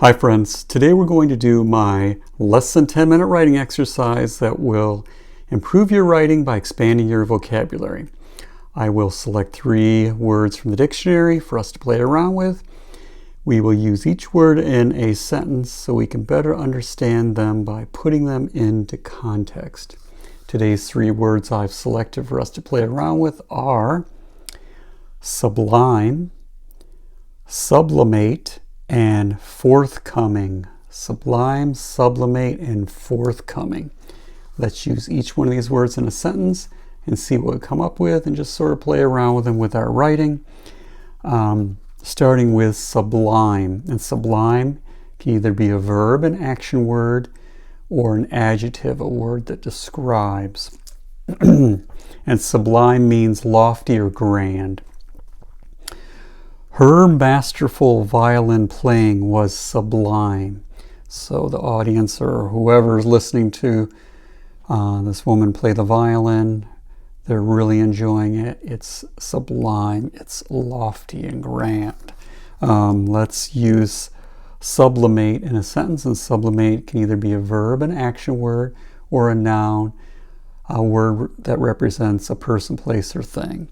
Hi friends, today we're going to do my less than 10-minute writing exercise that will improve your writing by expanding your vocabulary. I will select 3 words from the dictionary for us to play around with. We will use each word in a sentence so we can better understand them by putting them into context. Today's 3 words I've selected for us to play around with are sublime, sublimate, and forthcoming. Sublime, sublimate, and forthcoming. Let's use each one of these words in a sentence and see what we come up with and just sort of play around with them with our writing. Starting with sublime. And sublime can either be a verb, an action word, or an adjective, a word that describes. And sublime means lofty or grand. Her masterful violin playing was sublime. So the audience or whoever's listening to this woman play the violin, they're really enjoying it. It's sublime. It's lofty and grand. Let's use sublimate in a sentence. And sublimate can either be a verb, an action word, or a noun, a word that represents a person, place, or thing.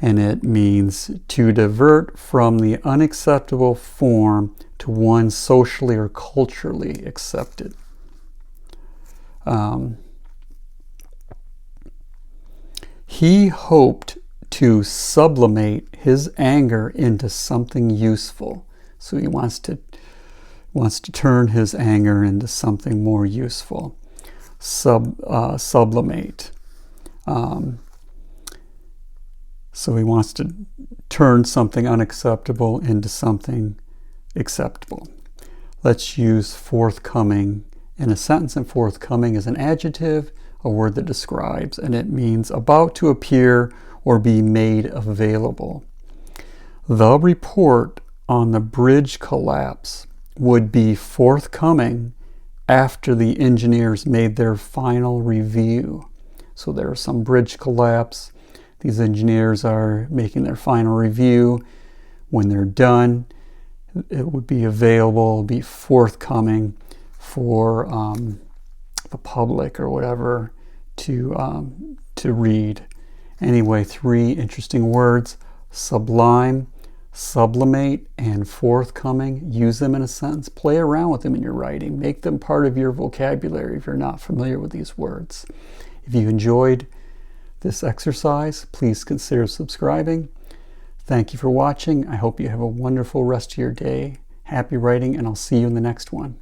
And it means to divert from the unacceptable form to one socially or culturally accepted. He hoped to sublimate his anger into something useful. So he wants to turn his anger into something more useful. Sublimate. So he wants to turn something unacceptable into something acceptable. Let's use forthcoming in a sentence, and forthcoming is an adjective, a word that describes, and it means about to appear or be made available. The report on the bridge collapse would be forthcoming after the engineers made their final review. So there's some bridge collapse. These engineers are making their final review. When they're done, it would be available, be forthcoming for the public or whatever to read. Anyway, 3 interesting words: sublime, sublimate, and forthcoming. Use them in a sentence. Play around with them in your writing. Make them part of your vocabulary if you're not familiar with these words. If you enjoyed this exercise, please consider subscribing. Thank you for watching. I hope you have a wonderful rest of your day. Happy writing, and I'll see you in the next one.